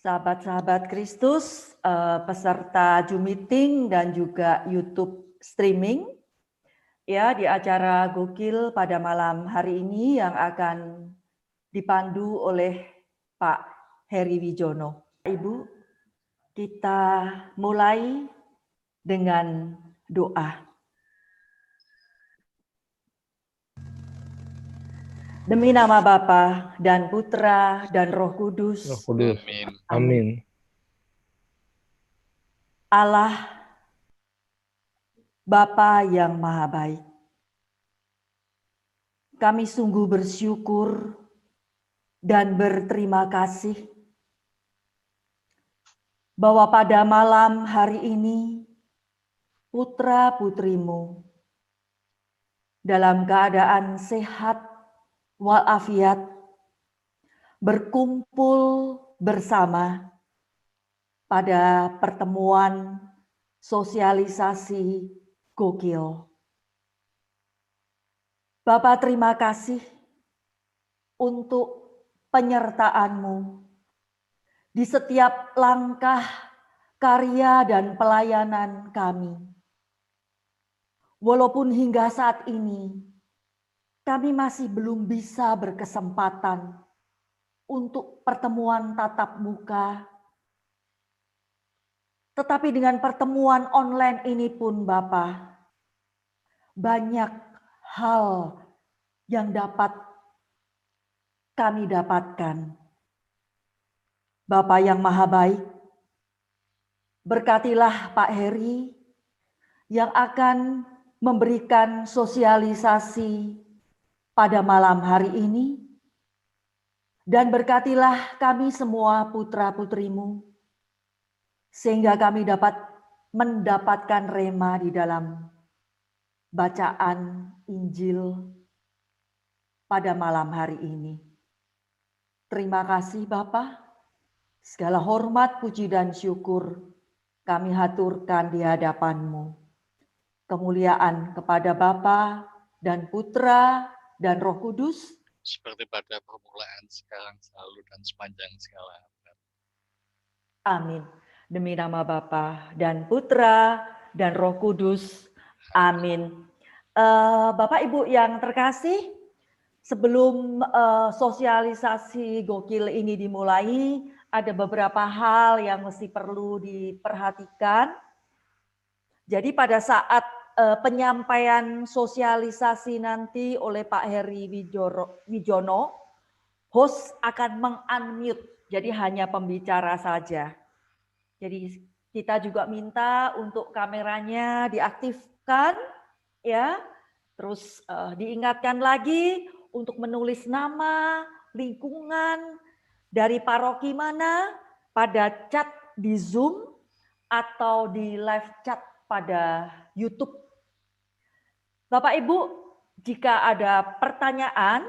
Sahabat-sahabat Kristus, peserta Zoom meeting dan juga YouTube streaming, ya di acara Gokil pada malam hari ini yang akan dipandu oleh Pak Heri Wijono. Ibu, kita mulai dengan doa. Demi nama Bapa dan Putra dan Roh Kudus. Roh Kudus. Amin. Amin. Allah Bapa yang Maha Baik, kami sungguh bersyukur dan berterima kasih bahwa pada malam hari ini putra-putrimu dalam keadaan sehat walafiat berkumpul bersama pada pertemuan sosialisasi Gokil. Bapak terima kasih untuk penyertaan-Mu di setiap langkah karya dan pelayanan kami. Walaupun hingga saat ini kami masih belum bisa berkesempatan untuk pertemuan tatap muka, tetapi dengan pertemuan online ini pun Bapak, banyak hal yang dapat kami dapatkan. Bapak yang Maha Baik, berkatilah Pak Heri yang akan memberikan sosialisasi pada malam hari ini, dan berkatilah kami semua putra-putrimu, sehingga kami dapat mendapatkan rema di dalam bacaan Injil pada malam hari ini. Terima kasih Bapak, segala hormat, puji dan syukur kami haturkan di hadapan-Mu. Kemuliaan kepada Bapa dan Putra dan Roh Kudus, seperti pada permulaan, sekarang, selalu, dan sepanjang segala abad. Amin. Demi nama Bapa dan Putra dan Roh Kudus, amin. Bapak Ibu yang terkasih, sebelum sosialisasi Gokil ini dimulai, ada beberapa hal yang mesti perlu diperhatikan. Jadi pada saat penyampaian sosialisasi nanti oleh Pak Heri Wijono, host akan meng-unmute, jadi hanya pembicara saja. Jadi kita juga minta untuk kameranya diaktifkan, ya. Terus diingatkan lagi untuk menulis nama, lingkungan, dari paroki mana, pada chat di Zoom atau di live chat pada YouTube. Bapak Ibu, jika ada pertanyaan,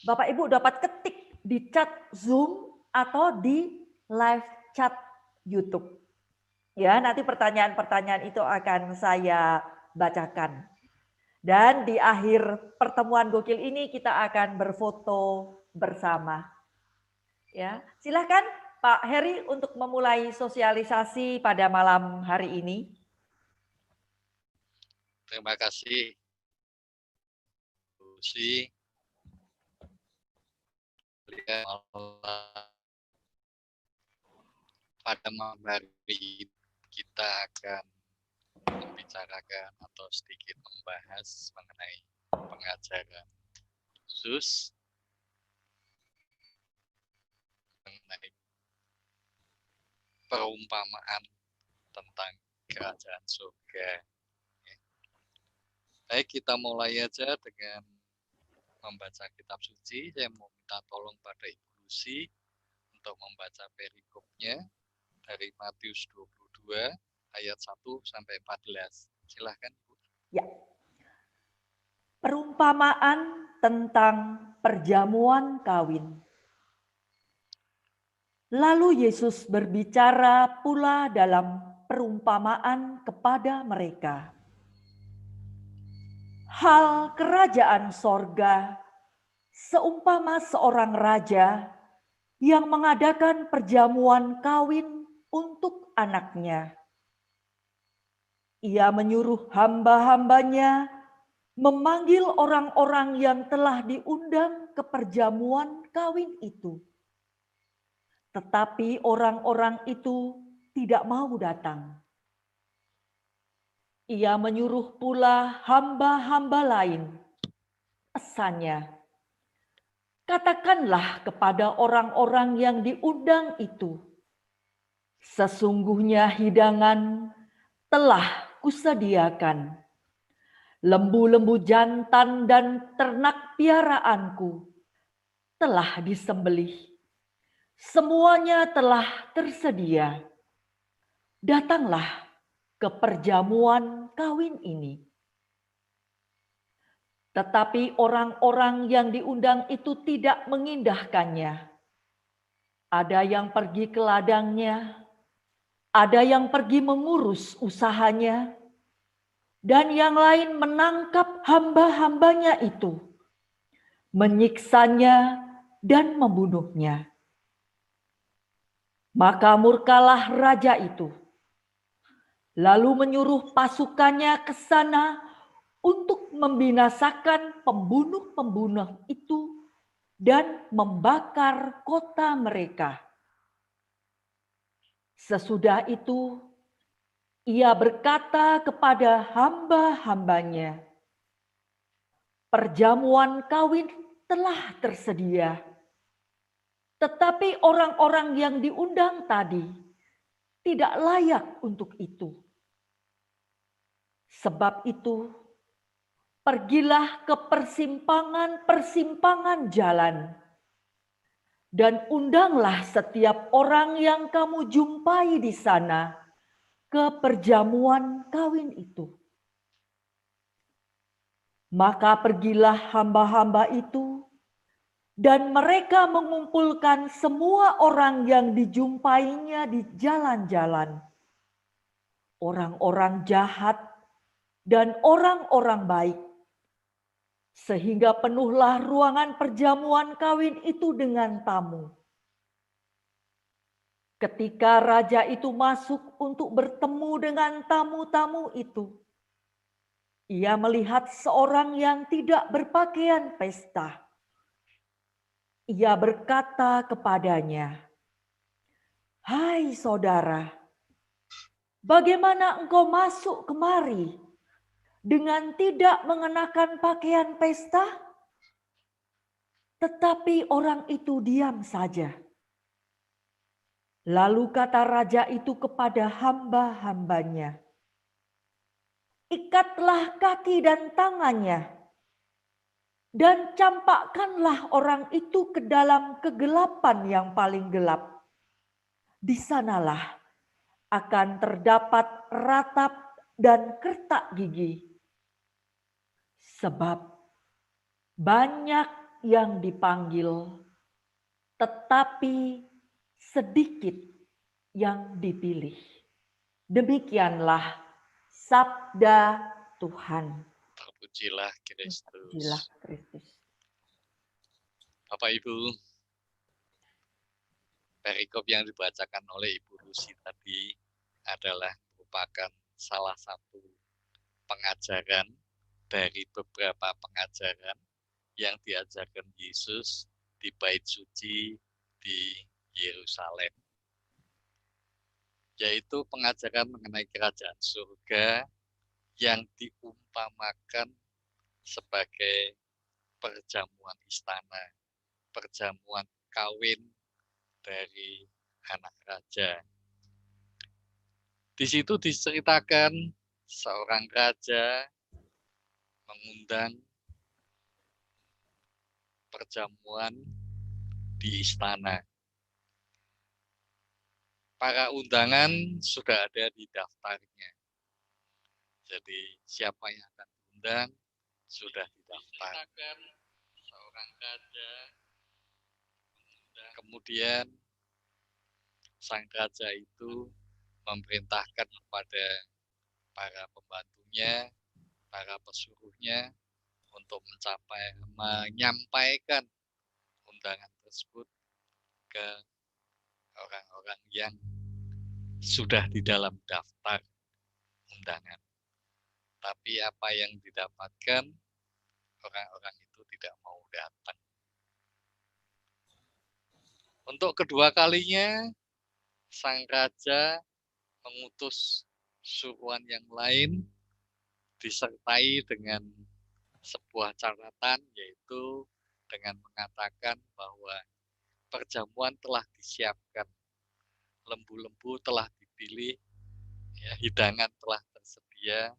Bapak Ibu dapat ketik di chat Zoom atau di live chat YouTube. Ya, nanti pertanyaan-pertanyaan itu akan saya bacakan. Dan di akhir pertemuan Gokil ini kita akan berfoto bersama. Ya, silakan Pak Heri untuk memulai sosialisasi pada malam hari ini. Terima kasih, Bu Lucy. Pada malam hari ini kita akan membicarakan atau sedikit membahas mengenai pengajaran Yesus, mengenai perumpamaan tentang kerajaan surga. Baik, kita mulai aja dengan membaca kitab suci. Saya mau minta tolong pada Ibu Lucy untuk membaca perikopnya dari Matius 22 ayat 1 sampai 14. Silahkan, Bu. Ya. Perumpamaan tentang perjamuan kawin. Lalu Yesus berbicara pula dalam perumpamaan kepada mereka. Hal kerajaan sorga seumpama seorang raja yang mengadakan perjamuan kawin untuk anaknya. Ia menyuruh hamba-hambanya memanggil orang-orang yang telah diundang ke perjamuan kawin itu. Tetapi orang-orang itu tidak mau datang. Ia menyuruh pula hamba-hamba lain. Pesannya, katakanlah kepada orang-orang yang diundang itu, sesungguhnya hidangan telah kusediakan. Lembu-lembu jantan dan ternak piaraanku telah disembelih. Semuanya telah tersedia. Datanglah ke perjamuan kawin ini. Tetapi orang-orang yang diundang itu tidak mengindahkannya. Ada yang pergi ke ladangnya, ada yang pergi mengurus usahanya, dan yang lain menangkap hamba-hambanya itu, menyiksanya dan membunuhnya. Maka murkalah raja itu, lalu menyuruh pasukannya ke sana untuk membinasakan pembunuh-pembunuh itu dan membakar kota mereka. Sesudah itu, ia berkata kepada hamba-hambanya, perjamuan kawin telah tersedia, tetapi orang-orang yang diundang tadi tidak layak untuk itu. Sebab itu, pergilah ke persimpangan-persimpangan jalan, dan undanglah setiap orang yang kamu jumpai di sana ke perjamuan kawin itu. Maka pergilah hamba-hamba itu, dan mereka mengumpulkan semua orang yang dijumpainya di jalan-jalan, orang-orang jahat dan orang-orang baik, sehingga penuhlah ruangan perjamuan kawin itu dengan tamu. Ketika raja itu masuk untuk bertemu dengan tamu-tamu itu, ia melihat seorang yang tidak berpakaian pesta. Ia berkata kepadanya, "Hai saudara, bagaimana engkau masuk kemari dengan tidak mengenakan pakaian pesta?" Tetapi orang itu diam saja. Lalu kata raja itu kepada hamba-hambanya, "Ikatlah kaki dan tangannya, dan campakkanlah orang itu ke dalam kegelapan yang paling gelap. Di sanalah akan terdapat ratap dan kertak gigi. Sebab banyak yang dipanggil, tetapi sedikit yang dipilih." Demikianlah sabda Tuhan. Terpujilah Terpujilah Kristus. Kristus. Bapak Ibu, perikop yang dibacakan oleh Ibu Lucy tadi adalah merupakan salah satu pengajaran dari beberapa pengajaran yang diajarkan Yesus di Bait Suci di Yerusalem, yaitu pengajaran mengenai kerajaan surga yang diumpamakan sebagai perjamuan istana, perjamuan kawin dari anak raja. Di situ diceritakan seorang raja mengundang perjamuan di istana. Para undangan sudah ada di daftarnya. Jadi siapa yang akan diundang sudah didaftar. Seorang raja, kemudian sang raja itu memerintahkan kepada para pembantunya, para pesuruhnya untuk menyampaikan undangan tersebut ke orang-orang yang sudah di dalam daftar undangan. Tapi apa yang didapatkan, orang-orang itu tidak mau datang. Untuk kedua kalinya, sang raja mengutus suruhan yang lain disertai dengan sebuah catatan, yaitu dengan mengatakan bahwa perjamuan telah disiapkan, lembu-lembu telah dipilih, ya, hidangan telah tersedia,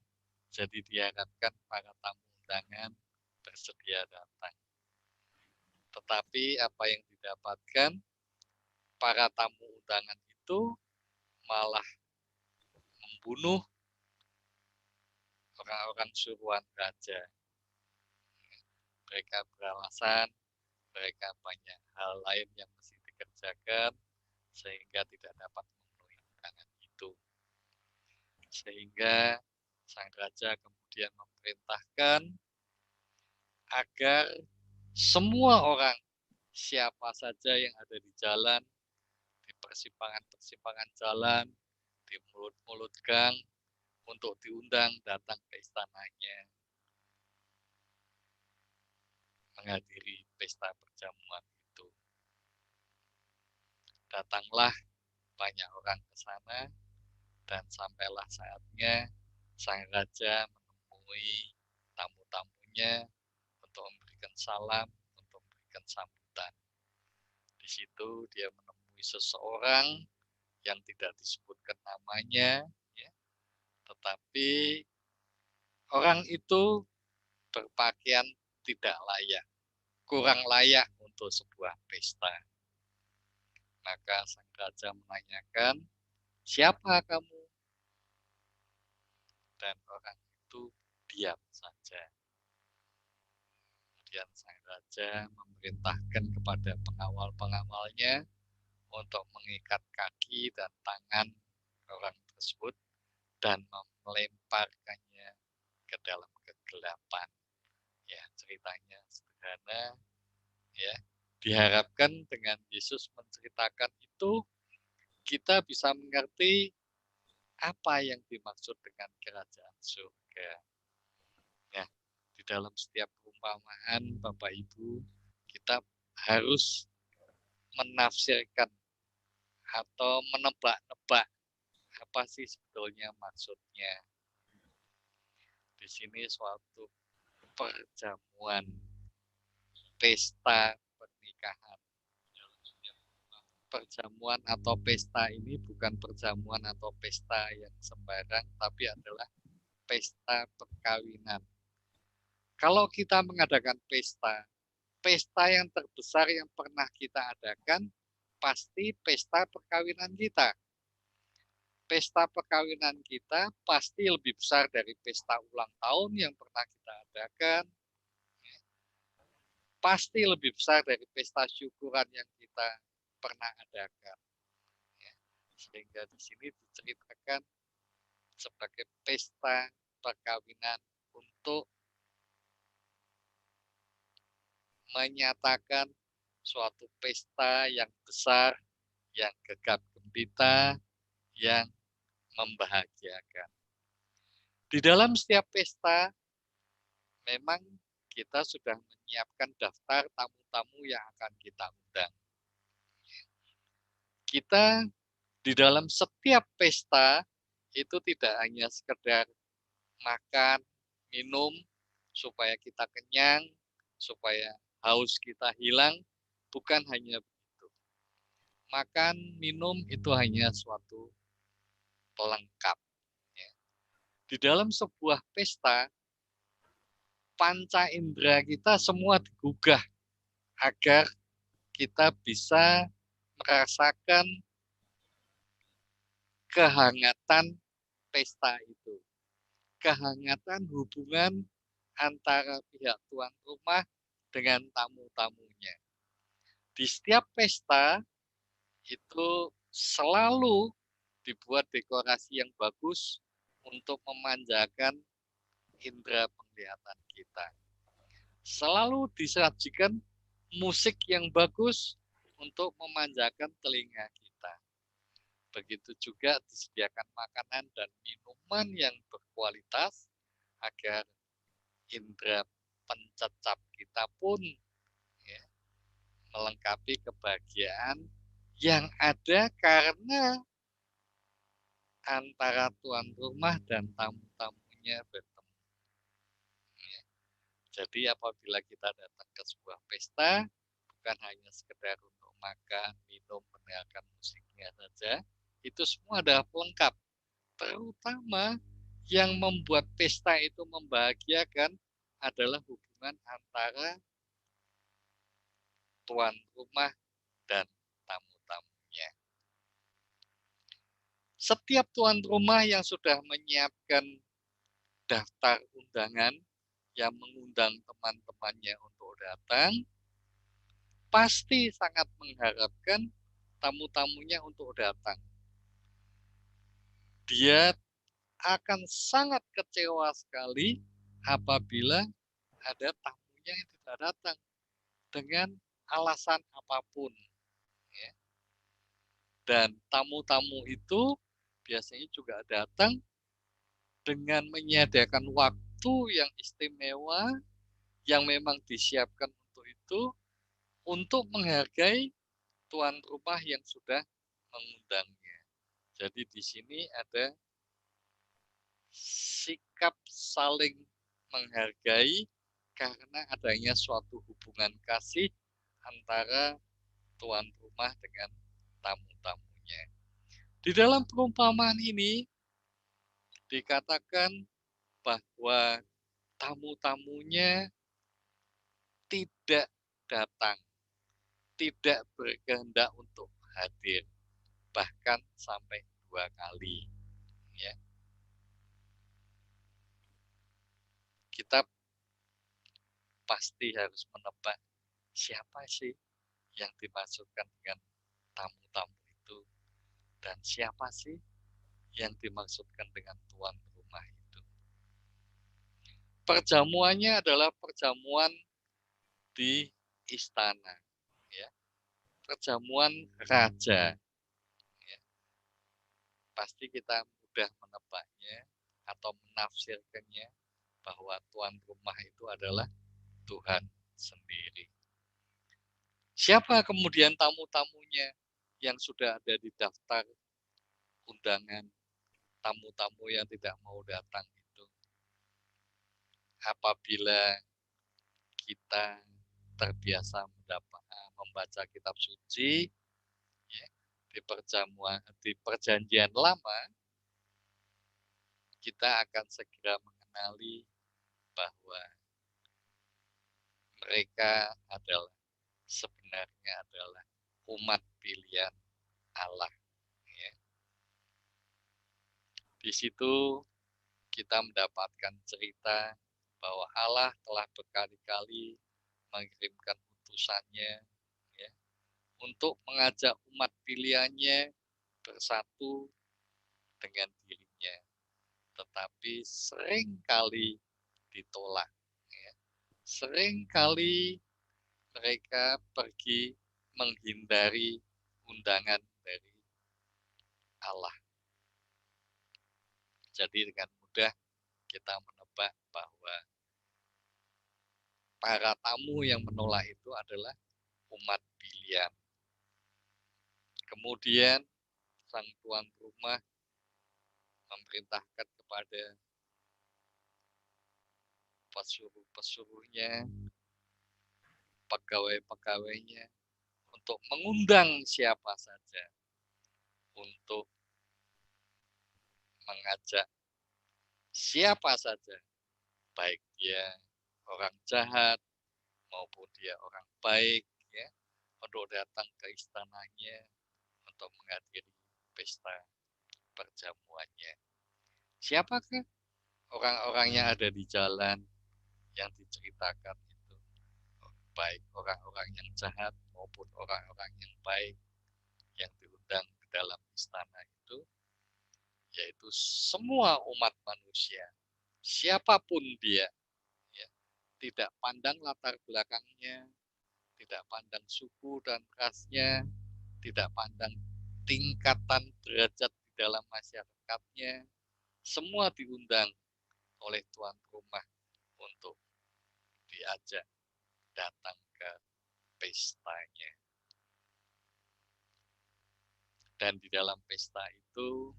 jadi diharapkan para tamu undangan bersedia datang. Tetapi apa yang didapatkan, para tamu undangan itu malah membunuh orang-orang suruhan raja. Mereka beralasan mereka banyak hal lain yang mesti dikerjakan sehingga tidak dapat memenuhi undangan itu. Sehingga sang raja kemudian memerintahkan agar semua orang, siapa saja yang ada di jalan, di persimpangan-persimpangan jalan, di mulut-mulut gang, untuk diundang datang ke istananya menghadiri pesta perjamuan itu. Datanglah banyak orang ke sana dan sampailah saatnya sang raja menemui tamu-tamunya untuk memberikan salam, untuk memberikan sambutan. Di situ dia menemui seseorang yang tidak disebutkan namanya, ya, tetapi orang itu berpakaian tidak layak, kurang layak untuk sebuah pesta. Maka sang raja menanyakan, siapa kamu? Dan orang itu diam saja. Kemudian sang raja memerintahkan kepada pengawal-pengawalnya untuk mengikat kaki dan tangan orang tersebut dan melemparkannya ke dalam kegelapan. Ya, ceritanya sederhana, ya. Diharapkan dengan Yesus menceritakan itu kita bisa mengerti apa yang dimaksud dengan kerajaan surga. Ya, di dalam setiap perumpamaan Bapak Ibu, kita harus menafsirkan atau menebak-nebak apa sih sebetulnya maksudnya. Di sini suatu perjamuan, pesta pernikahan. Perjamuan atau pesta ini bukan perjamuan atau pesta yang sembarang, tapi adalah pesta perkawinan. Kalau kita mengadakan pesta, pesta yang terbesar yang pernah kita adakan pasti pesta perkawinan kita. Pesta perkawinan kita pasti lebih besar dari pesta ulang tahun yang pernah kita adakan. Pasti lebih besar dari pesta syukuran yang kita pernah adakan. Sehingga di sini diceritakan sebagai pesta perkawinan untuk menyatakan suatu pesta yang besar, yang gegap gempita, yang membahagiakan. Di dalam setiap pesta, memang kita sudah menyiapkan daftar tamu-tamu yang akan kita undang. Kita di dalam setiap pesta itu tidak hanya sekedar makan, minum, supaya kita kenyang, supaya haus kita hilang, bukan hanya begitu. Makan, minum itu hanya suatu pelengkap. Di dalam sebuah pesta, panca indera kita semua digugah agar kita bisa merasakan kehangatan pesta itu. Kehangatan hubungan antara pihak tuan rumah dengan tamu-tamunya. Di setiap pesta itu selalu dibuat dekorasi yang bagus untuk memanjakan indera penglihatan kita. Selalu disajikan musik yang bagus untuk memanjakan telinga kita. Begitu juga disediakan makanan dan minuman yang berkualitas agar indera pencecap kita pun ya, melengkapi kebahagiaan yang ada karena antara tuan rumah dan tamu-tamunya bertemu. Ya. Jadi apabila kita datang ke sebuah pesta, bukan hanya sekedar untuk makan, minum, mendengarkan musiknya saja, itu semua adalah pelengkap. Terutama yang membuat pesta itu membahagiakan adalah hubungan antara tuan rumah dan tamu-tamunya. Setiap tuan rumah yang sudah menyiapkan daftar undangan yang mengundang teman-temannya untuk datang, pasti sangat mengharapkan tamu-tamunya untuk datang. Dia akan sangat kecewa sekali apabila ada tamunya yang tidak datang dengan alasan apapun. Ya. Dan tamu-tamu itu biasanya juga datang dengan menyediakan waktu yang istimewa yang memang disiapkan untuk itu, untuk menghargai tuan rumah yang sudah mengundangnya. Jadi di sini ada sikap saling menghargai karena adanya suatu hubungan kasih antara tuan rumah dengan tamu-tamunya. Di dalam perumpamaan ini dikatakan bahwa tamu-tamunya tidak datang, tidak berkehendak untuk hadir, bahkan sampai 2 kali. Ya. Kita pasti harus menebak siapa sih yang dimaksudkan dengan tamu-tamu itu, dan siapa sih yang dimaksudkan dengan tuan rumah itu. Perjamuannya adalah perjamuan di istana, ya, perjamuan raja. Ya. Pasti kita mudah menebaknya atau menafsirkannya bahwa tuan rumah itu adalah Tuhan sendiri. Siapa kemudian tamu-tamunya yang sudah ada di daftar undangan tamu-tamu yang tidak mau datang itu? Apabila kita terbiasa membaca kitab suci ya, di perjanjian lama, kita akan segera mengenali bahwa mereka sebenarnya adalah umat pilihan Allah. Ya. Di situ kita mendapatkan cerita bahwa Allah telah berkali-kali mengirimkan utusannya ya, untuk mengajak umat pilihannya bersatu dengan dirinya, tetapi seringkali ditolak. Ya. Seringkali mereka pergi menghindari undangan dari Allah. Jadi dengan mudah kita menebak bahwa para tamu yang menolak itu adalah umat pilihan. Kemudian sang tuan rumah memerintahkan kepada pesuruh-pesuruhnya, pegawai-pegawainya untuk mengundang siapa saja, untuk mengajak siapa saja, baik dia orang jahat maupun dia orang baik, ya, untuk datang ke istananya untuk menghadiri pesta perjamuannya. Siapakah orang-orang yang ada di jalan yang diceritakan itu? Baik orang-orang yang jahat maupun orang-orang yang baik yang diundang ke dalam istana itu, yaitu semua umat manusia, siapapun dia, ya, tidak pandang latar belakangnya, tidak pandang suku dan rasnya, tidak pandang tingkatan derajat di dalam masyarakatnya, semua diundang oleh tuan rumah untuk diajak datang ke pestanya. Dan di dalam pesta itu,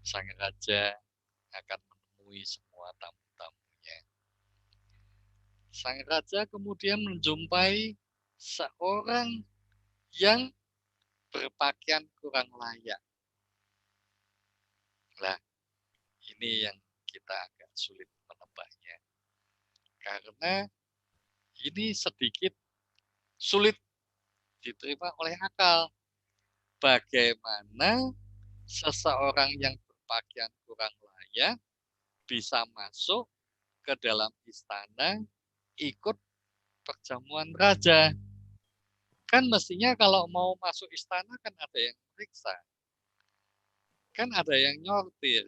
sang raja akan menemui semua tamu-tamunya. Sang raja kemudian menjumpai seorang yang berpakaian kurang layak. Nah, ini yang kita agak sulit menebaknya. Karena ini sedikit sulit diterima oleh akal. Bagaimana seseorang yang berpakaian kurang layak bisa masuk ke dalam istana ikut perjamuan raja? Kan mestinya kalau mau masuk istana kan ada yang periksa, kan ada yang nyortir,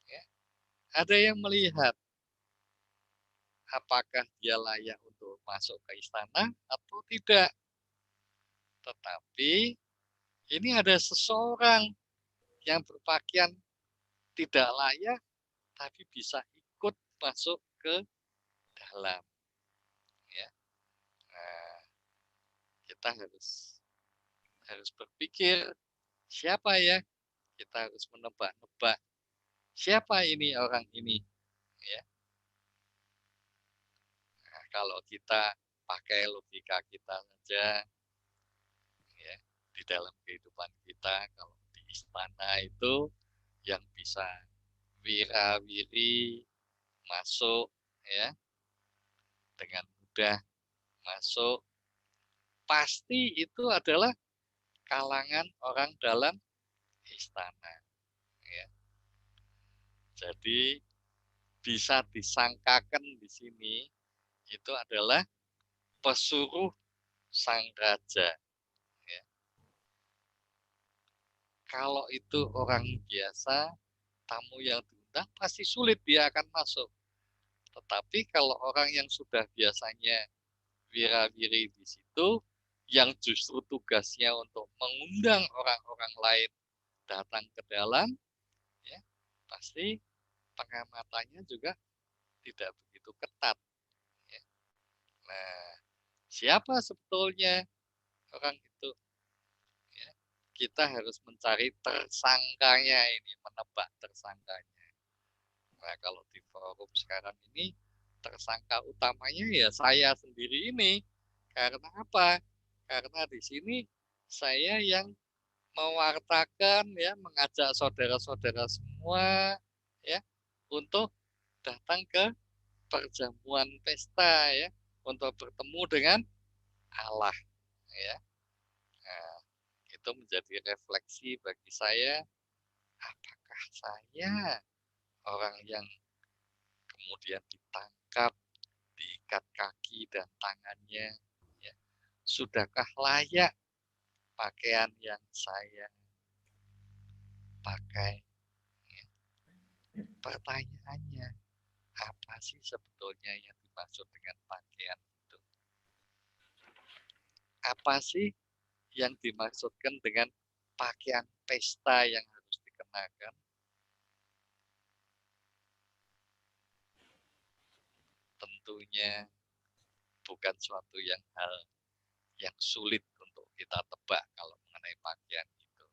ya. Ada yang melihat apakah dia layak untuk masuk ke istana atau tidak. Tetapi ini ada seseorang yang berpakaian tidak layak tapi bisa ikut masuk ke dalam, ya. Nah, kita harus berpikir siapa ya? Kita harus menebak-nebak siapa ini orang ini, ya. Nah, kalau kita pakai logika kita saja, ya, di dalam kehidupan kita, kalau di istana itu yang bisa wira-wiri masuk, ya, dengan mudah masuk, pasti itu adalah kalangan orang dalam istana, ya. Jadi bisa disangkakan di sini itu adalah pesuruh sang raja, ya. Kalau itu orang biasa, tamu yang diundang pasti sulit dia akan masuk. Tetapi kalau orang yang sudah biasanya wira-wiri di situ, yang justru tugasnya untuk mengundang orang-orang lain datang ke dalam, ya, pasti pengamatannya juga tidak begitu ketat, ya. Nah, siapa sebetulnya orang itu? Ya, kita harus mencari tersangkanya ini, menebak tersangkanya. Nah, kalau di forum sekarang ini, tersangka utamanya ya saya sendiri ini. Karena apa? Karena di sini saya yang mewartakan, ya, mengajak saudara-saudara semua, ya, untuk datang ke perjamuan pesta, ya, untuk bertemu dengan Allah, ya. Nah, itu menjadi refleksi bagi saya, apakah saya orang yang kemudian ditangkap, diikat kaki dan tangannya, ya, sudahkah layak pakaian yang saya pakai, ya. Pertanyaannya, apa sih sebetulnya yang dimaksud dengan pakaian itu? Apa sih yang dimaksudkan dengan pakaian pesta yang harus dikenakan? Tentunya bukan suatu hal yang sulit untuk kita tebak kalau mengenai pakaian itu.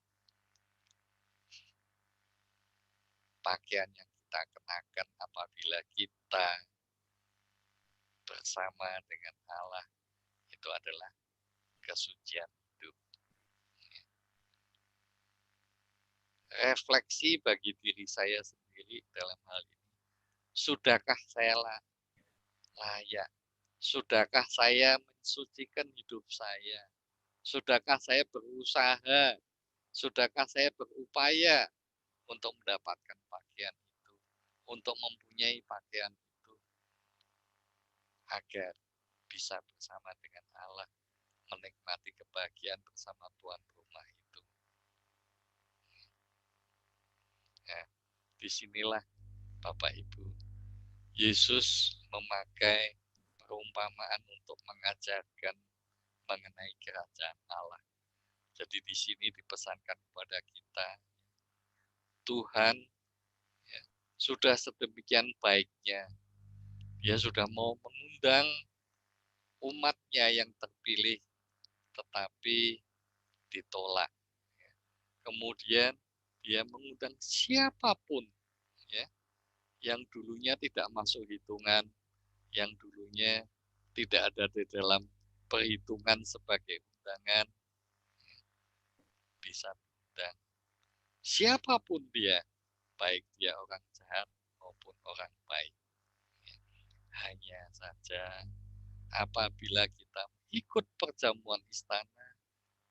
Pakaian yang kita kenakan apabila kita bersama dengan Allah itu adalah kesucian hidup. Refleksi bagi diri saya sendiri dalam hal ini. Sudahkah saya layak? Sudahkah saya mensucikan hidup saya? Sudahkah saya berusaha? Sudahkah saya berupaya untuk mendapatkan pakaian itu? Untuk mempunyai pakaian itu? Agar bisa bersama dengan Allah, menikmati kebahagiaan bersama tuan rumah itu. Ya, disinilah Bapak Ibu, Yesus memakai perumpamaan untuk mengajarkan mengenai kerajaan Allah. Jadi di sini dipesankan kepada kita, Tuhan ya, sudah sedemikian baiknya, Dia sudah mau mengundang umatnya yang terpilih, tetapi ditolak. Kemudian Dia mengundang siapapun ya, yang dulunya tidak masuk hitungan, yang dulunya tidak ada di dalam perhitungan sebagai undangan, bisa diundang. Siapapun dia, baik dia orang jahat maupun orang baik. Hanya saja apabila kita ikut perjamuan istana,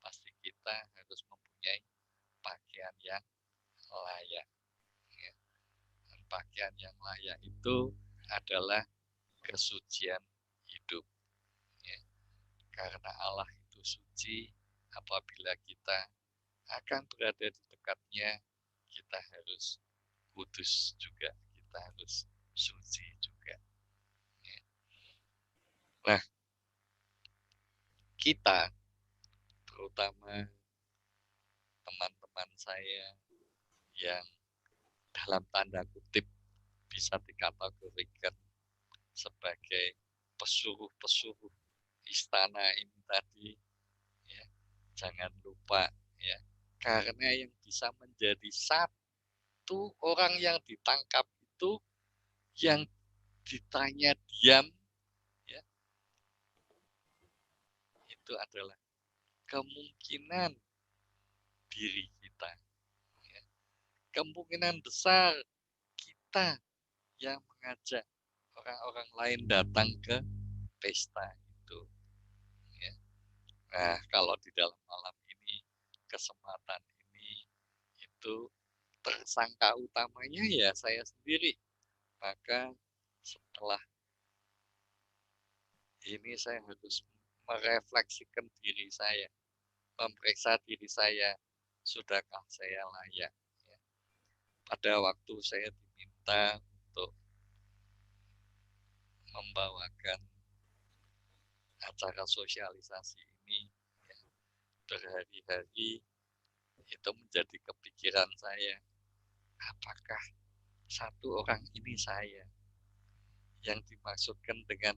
pasti kita harus mempunyai pakaian yang layak. Dan pakaian yang layak itu adalah kesucian hidup. Karena Allah itu suci, apabila kita akan berada di dekatnya, kita harus kudus juga, kita harus suci juga. Nah, kita, terutama teman-teman saya yang dalam tanda kutip bisa dikategorikan sebagai pesuruh-pesuruh istana ini tadi, ya, jangan lupa ya, karena yang bisa menjadi satu orang yang ditangkap itu yang ditanya diam ya, itu adalah kemungkinan diri kita ya. Kemungkinan besar kita yang mengajak orang-orang lain datang ke pesta itu ya. Nah, kalau di dalam malam ini, kesempatan ini, itu tersangka utamanya ya saya sendiri. Maka setelah ini saya harus merefleksikan diri saya, memeriksa diri saya, sudahkah saya layak ya. Pada waktu saya diminta untuk membawakan acara sosialisasi ini ya, berhari-hari itu menjadi kepikiran saya, apakah satu orang ini saya yang dimaksudkan dengan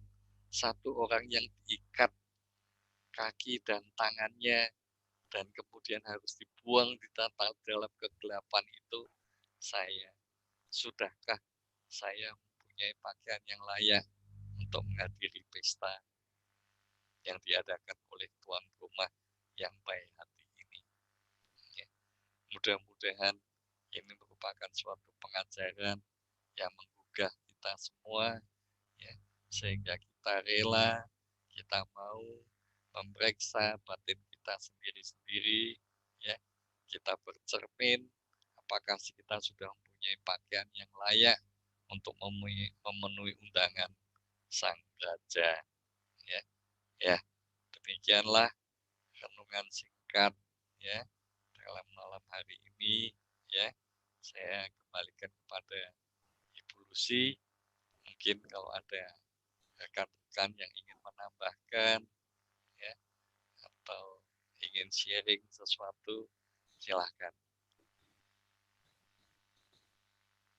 satu orang yang diikat kaki dan tangannya dan kemudian harus dibuang di dalam kegelapan itu saya. Sudahkah saya mempunyai pakaian yang layak untuk menghadiri pesta yang diadakan oleh tuan rumah yang baik hati ini ya. Mudah-mudahan ini merupakan suatu pengajaran yang menggugah kita semua ya, sehingga kita rela, kita mau memeriksa batin kita sendiri-sendiri ya, kita bercermin apakah kita sudah mempunyai pakaian yang layak untuk memenuhi undangan sang raja ya. Ya, demikianlah renungan singkat ya dalam malam hari ini ya. Saya kembalikan kepada Ibu Lucy. Mungkin kalau ada rekan-rekan yang ingin menambahkan ya atau ingin sharing sesuatu, silahkan.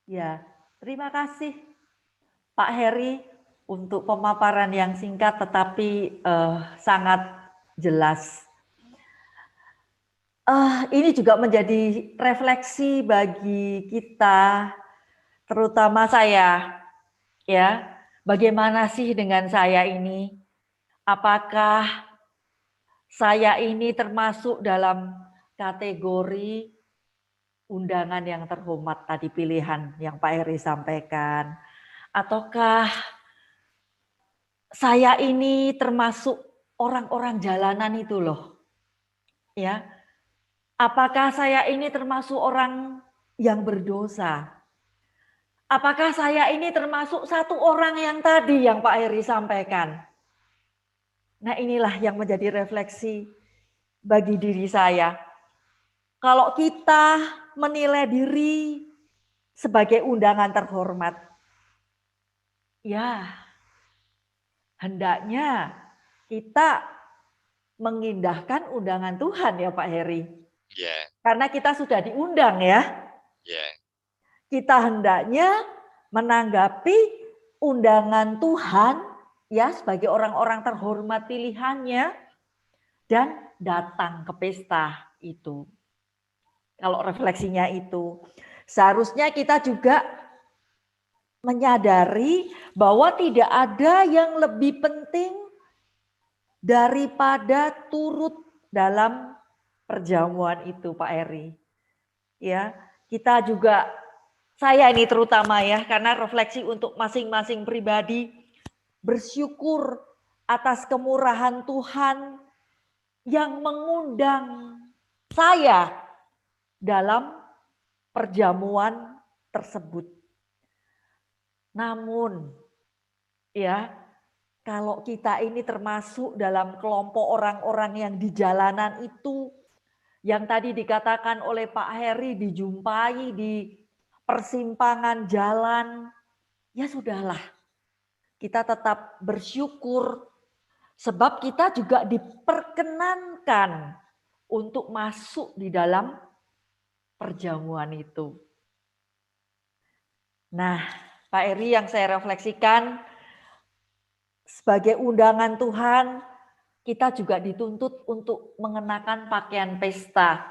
Ya, terima kasih Pak Heri untuk pemaparan yang singkat tetapi sangat jelas. Ini juga menjadi refleksi bagi kita, terutama saya, ya. Bagaimana sih dengan saya ini? Apakah saya ini termasuk dalam kategori undangan yang terhormat tadi pilihan yang Pak Heri sampaikan? Ataukah saya ini termasuk orang-orang jalanan itu loh? Ya, apakah saya ini termasuk orang yang berdosa? Apakah saya ini termasuk satu orang yang tadi yang Pak Heri sampaikan? Nah, inilah yang menjadi refleksi bagi diri saya. Kalau kita menilai diri sebagai undangan terhormat, ya hendaknya kita mengindahkan undangan Tuhan ya Pak Heri. Ya, Karena kita sudah diundang ya. ya, Kita hendaknya menanggapi undangan Tuhan ya sebagai orang-orang terhormat pilihannya dan datang ke pesta itu. Kalau refleksinya itu. Seharusnya kita juga menyadari bahwa tidak ada yang lebih penting daripada turut dalam perjamuan itu Pak Eri. Ya, kita juga saya ini terutama ya karena refleksi untuk masing-masing pribadi bersyukur atas kemurahan Tuhan yang mengundang saya dalam perjamuan tersebut. Namun ya, kalau kita ini termasuk dalam kelompok orang-orang yang di jalanan itu, yang tadi dikatakan oleh Pak Heri dijumpai di persimpangan jalan, ya sudahlah. Kita tetap bersyukur sebab kita juga diperkenankan untuk masuk di dalam perjamuan itu. Nah, Pak Eri yang saya refleksikan sebagai undangan Tuhan, kita juga dituntut untuk mengenakan pakaian pesta.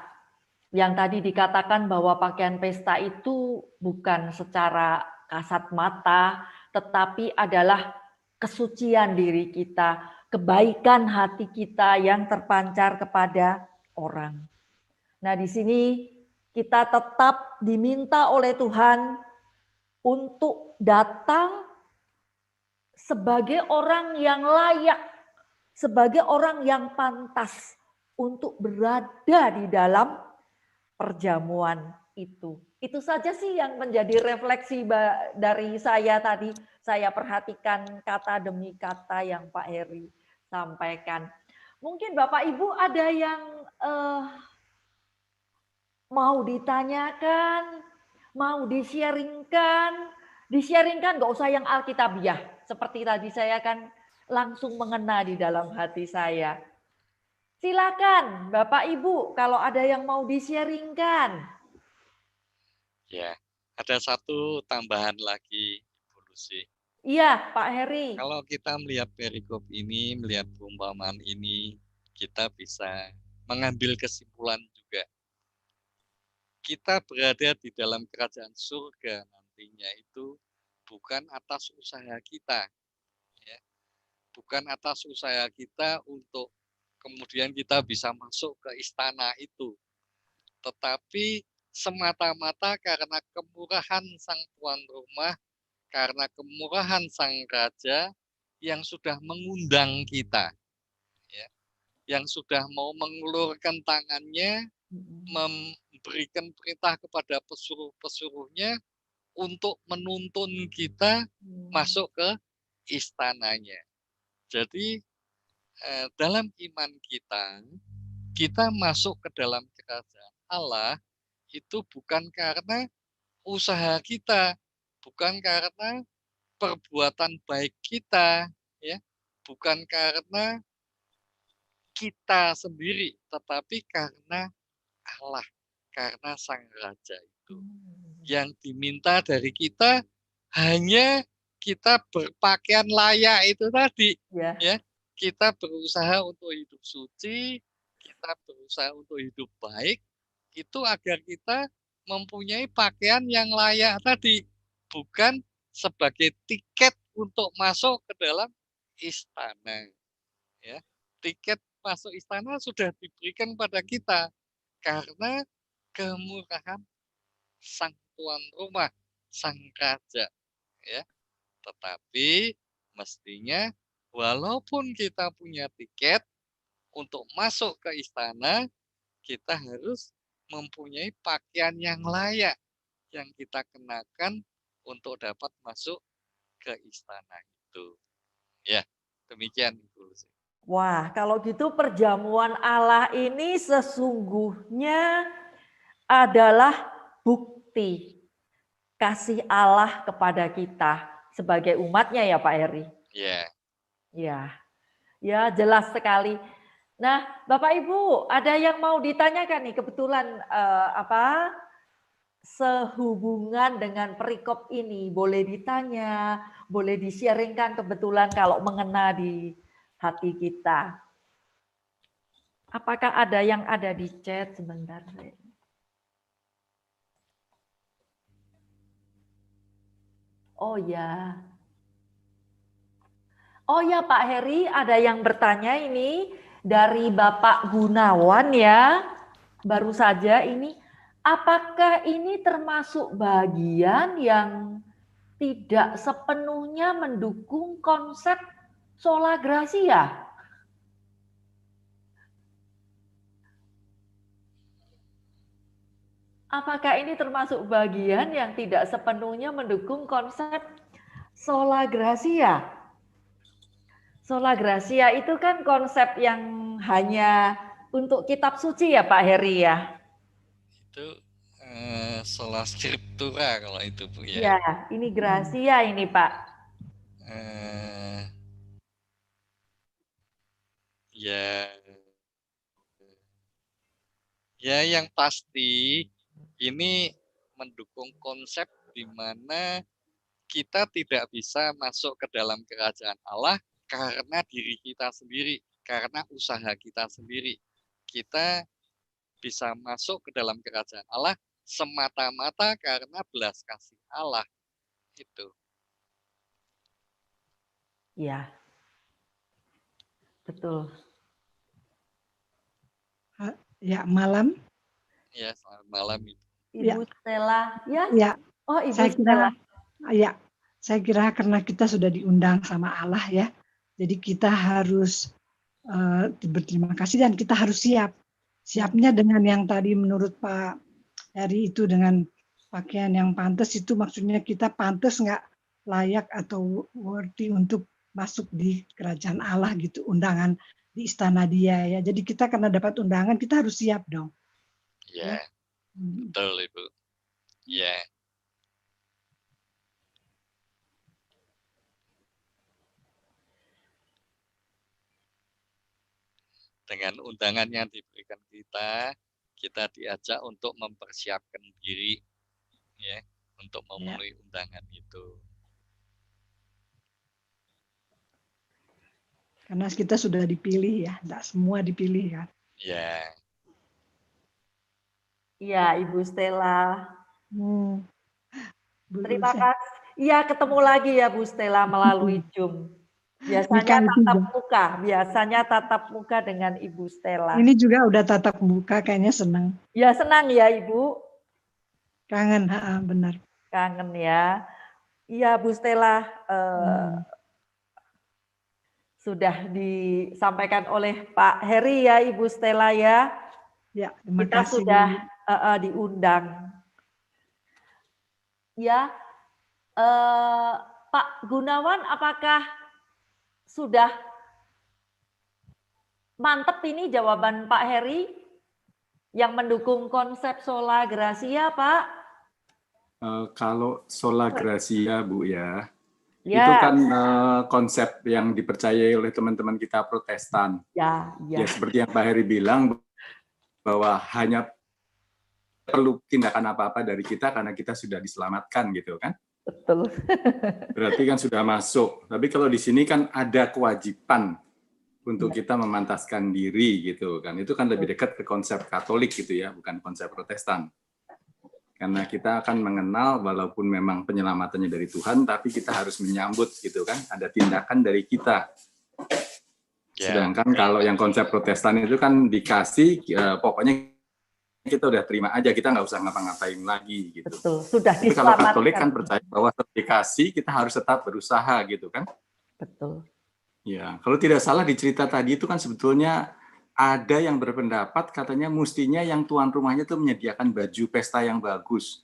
Yang tadi dikatakan bahwa pakaian pesta itu bukan secara kasat mata, tetapi adalah kesucian diri kita, kebaikan hati kita yang terpancar kepada orang. Nah, di sini kita tetap diminta oleh Tuhan untuk datang sebagai orang yang layak, sebagai orang yang pantas untuk berada di dalam perjamuan itu. Itu saja sih yang menjadi refleksi dari saya tadi. Saya perhatikan kata demi kata yang Pak Heri sampaikan. Mungkin Bapak Ibu ada yang mau ditanyakan, mau di-sharingkan nggak usah yang Alkitabiah. Seperti tadi saya kan langsung mengena di dalam hati saya. Silakan Bapak Ibu kalau ada yang mau di-sharingkan. ya. Ada satu tambahan lagi, Ibu Lucy. Iya, Pak Heri. Kalau kita melihat perikop ini, melihat perumpamaan ini, kita bisa mengambil kesimpulan juga. Kita berada di dalam kerajaan surga nantinya itu bukan atas usaha kita, ya. Bukan atas usaha kita untuk kemudian kita bisa masuk ke istana itu, tetapi semata-mata karena kemurahan sang tuan rumah, karena kemurahan sang raja yang sudah mengundang kita, ya, yang sudah mau mengulurkan tangannya, memberikan perintah kepada pesuruh-pesuruhnya untuk menuntun kita masuk ke istananya. Jadi dalam iman kita masuk ke dalam kerajaan Allah itu bukan karena usaha kita, bukan karena perbuatan baik kita, ya, bukan karena kita sendiri, tetapi karena Allah, karena Sang Raja itu. Yang diminta dari kita hanya kita berpakaian layak itu tadi, ya. Kita berusaha untuk hidup suci, kita berusaha untuk hidup baik, itu agar kita mempunyai pakaian yang layak tadi, bukan sebagai tiket untuk masuk ke dalam istana. Ya, tiket masuk istana sudah diberikan pada kita karena kemurahan sang tuan rumah, sang raja. Ya, tetapi mestinya walaupun kita punya tiket untuk masuk ke istana, kita harus mempunyai pakaian yang layak yang kita kenakan untuk dapat masuk ke istana itu. Ya, demikian Ibu Lucy. Wah, kalau gitu perjamuan Allah ini sesungguhnya adalah bukti kasih Allah kepada kita sebagai umatnya ya Pak Heri. Ya. Ya, ya jelas sekali. Nah, Bapak Ibu, ada yang mau ditanyakan nih kebetulan sehubungan dengan perikop ini, boleh ditanya, boleh di-sharing-kan kebetulan kalau mengena di hati kita. Apakah ada yang ada di chat sebentar? Oh ya. Oh ya Pak Heri, ada yang bertanya ini dari Bapak Gunawan ya. Baru saja ini, apakah ini termasuk bagian yang tidak sepenuhnya mendukung konsep sola gratia? Apakah ini termasuk bagian yang tidak sepenuhnya mendukung konsep sola gratia? Sola gratia itu kan konsep yang hanya untuk kitab suci ya Pak Heri ya? Itu sola scriptura kalau itu Bu ya. Ya, ini gratia ini Pak. Eh, ya, ya yang pasti ini mendukung konsep di mana kita tidak bisa masuk ke dalam kerajaan Allah karena diri kita sendiri, karena usaha kita sendiri. Kita bisa masuk ke dalam kerajaan Allah semata-mata karena belas kasih Allah. Itu. Ya, betul. Ya, malam. Ya, selamat malam Ibu. Ibu Stella, ya? Ya, Oh, Ibu saya Stella. saya kira karena kita sudah diundang sama Allah ya, jadi kita harus berterima kasih dan kita harus siap. Siapnya dengan yang tadi menurut Pak Heri itu dengan pakaian yang pantas itu maksudnya kita pantas nggak, layak atau worthy untuk masuk di kerajaan Allah gitu, undangan di istana Dia ya. Jadi kita karena dapat undangan kita harus siap dong. Ya, betul Ibu. Ya. Dengan undangan yang diberikan kita diajak untuk mempersiapkan diri ya, untuk memenuhi undangan itu. Karena kita sudah dipilih ya, tidak semua dipilih kan. Ya. Iya, Ibu Stella. Terima Saya. kasih. Iya, ketemu lagi ya Bu Stella melalui Zoom. Biasanya tatap muka dengan Ibu Stella. Ini juga udah tatap muka, kayaknya senang. Ya senang ya Ibu. Kangen, benar. Kangen ya. Iya Bu Stella, sudah disampaikan oleh Pak Heri ya Ibu Stella ya. Ya, terima kita kasih. Sudah diundang. Ya, Pak Gunawan, apakah sudah mantep ini jawaban Pak Heri yang mendukung konsep sola gratia, Pak? Kalau sola gratia, Bu ya, Yes. itu kan konsep yang dipercayai oleh teman-teman kita Protestan. Ya. Ya seperti yang Pak Heri bilang bahwa hanya perlu tindakan apa-apa dari kita karena kita sudah diselamatkan gitu kan. Betul. Berarti kan sudah masuk. Tapi kalau di sini kan ada kewajiban untuk kita memantaskan diri gitu kan. Itu kan lebih dekat ke konsep Katolik gitu ya, bukan konsep Protestan. Karena kita akan mengenal walaupun memang penyelamatannya dari Tuhan, tapi kita harus menyambut gitu kan. Ada tindakan dari kita. Sedangkan kalau yang konsep Protestan itu kan dikasih, pokoknya kita udah terima aja, kita nggak usah ngapa-ngapain lagi gitu. Betul, sudah diselamatkan. Tapi kalau Katolik kan percaya bahwa dikasih kita harus tetap berusaha gitu kan. Betul. Ya, kalau tidak salah di cerita tadi itu kan sebetulnya ada yang berpendapat katanya mestinya yang tuan rumahnya itu menyediakan baju pesta yang bagus.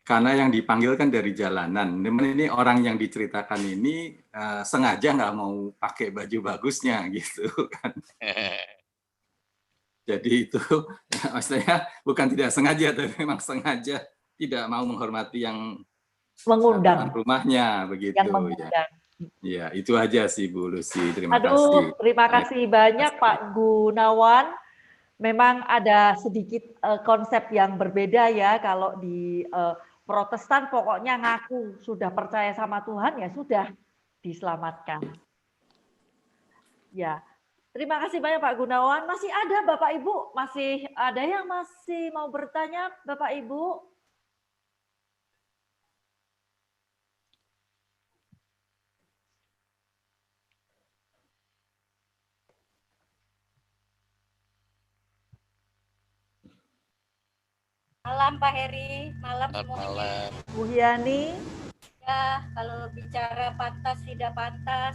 Karena yang dipanggil kan dari jalanan. Ini orang yang diceritakan ini sengaja nggak mau pakai baju bagusnya gitu kan. Jadi itu maksudnya bukan tidak sengaja, tapi memang sengaja tidak mau menghormati yang mengundang rumahnya begitu. Yang mengundang. Ya, itu aja sih Bu Lucy. Terima Aduh, kasih. terima kasih banyak Pak Gunawan. Memang ada sedikit konsep yang berbeda ya kalau di Protestan pokoknya ngaku sudah percaya sama Tuhan ya sudah diselamatkan. Ya, terima kasih banyak Pak Gunawan. Masih ada Bapak Ibu, masih ada yang masih mau bertanya Bapak Ibu? Malam Pak Heri, malam Selamat semuanya. malam. Bu Hiani, Ya, kalau bicara pantas tidak pantas,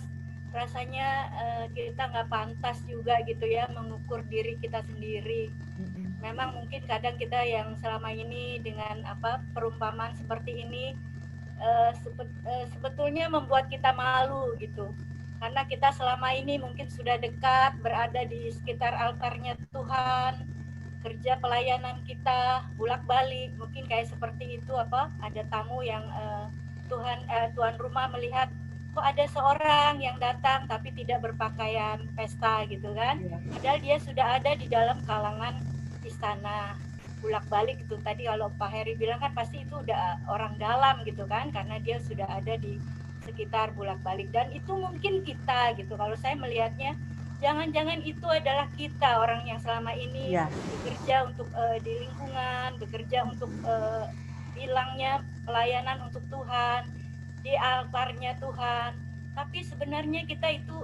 rasanya kita nggak pantas juga gitu ya mengukur diri kita sendiri. Memang mungkin kadang kita yang selama ini dengan perumpamaan seperti ini sebetulnya membuat kita malu gitu. Karena kita selama ini mungkin sudah dekat berada di sekitar altarnya Tuhan, kerja pelayanan kita bolak-balik, mungkin kayak seperti itu ada tamu yang tuan rumah melihat kok ada seorang yang datang tapi tidak berpakaian pesta gitu kan, padahal dia sudah ada di dalam kalangan istana bolak-balik itu. Tadi kalau Pak Heri bilang kan pasti itu udah orang dalam gitu kan, karena dia sudah ada di sekitar bolak-balik, dan itu mungkin kita gitu. Kalau saya melihatnya, jangan-jangan itu adalah kita orang yang selama ini bekerja untuk di lingkungan, bekerja untuk bilangnya pelayanan untuk Tuhan, di altarnya Tuhan, tapi sebenarnya kita itu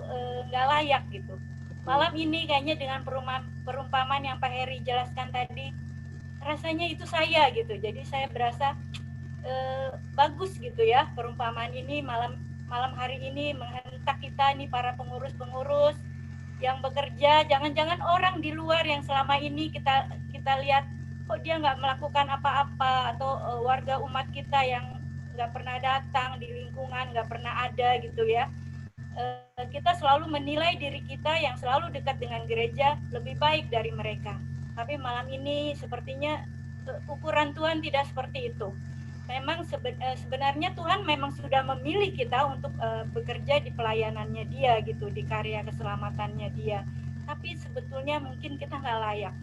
nggak layak gitu. Malam ini kayaknya dengan perumpamaan yang Pak Heri jelaskan tadi, rasanya itu saya gitu. Jadi saya berasa bagus gitu ya perumpamaan ini malam hari ini menghentak kita nih para pengurus-pengurus yang bekerja. Jangan-jangan orang di luar yang selama ini kita lihat kok dia nggak melakukan apa-apa, atau warga umat kita yang nggak pernah datang di lingkungan, nggak pernah ada gitu ya. Kita selalu menilai diri kita yang selalu dekat dengan gereja lebih baik dari mereka. Tapi malam ini sepertinya ukuran Tuhan tidak seperti itu. Memang sebenarnya Tuhan memang sudah memilih kita untuk bekerja di pelayanannya Dia gitu, di karya keselamatannya Dia. Tapi sebetulnya mungkin kita nggak layak.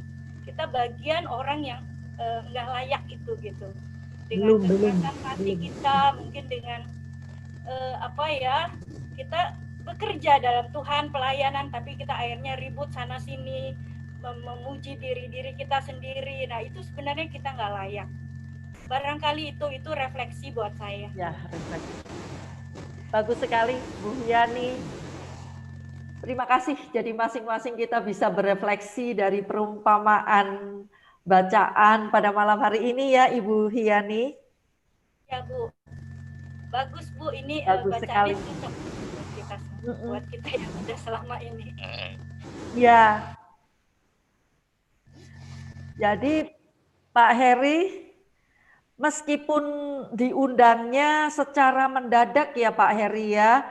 Kita bagian orang yang nggak layak itu gitu. Dengan kekerasan hati kita, mungkin dengan kita bekerja dalam Tuhan pelayanan, tapi kita akhirnya ribut sana sini, memuji diri kita sendiri. Nah itu sebenarnya kita nggak layak. Barangkali itu refleksi buat saya. Ya, refleksi. Bagus sekali, Bu Yani. Terima kasih. Jadi masing-masing kita bisa berefleksi dari perumpamaan bacaan pada malam hari ini ya, Ibu Hiani. Ya, Bu. Bagus, Bu. Ini bacaannya cocok buat kita semua, buat kita yang sudah selama ini. Ya. Jadi Pak Heri, meskipun diundangnya secara mendadak ya Pak Heri ya,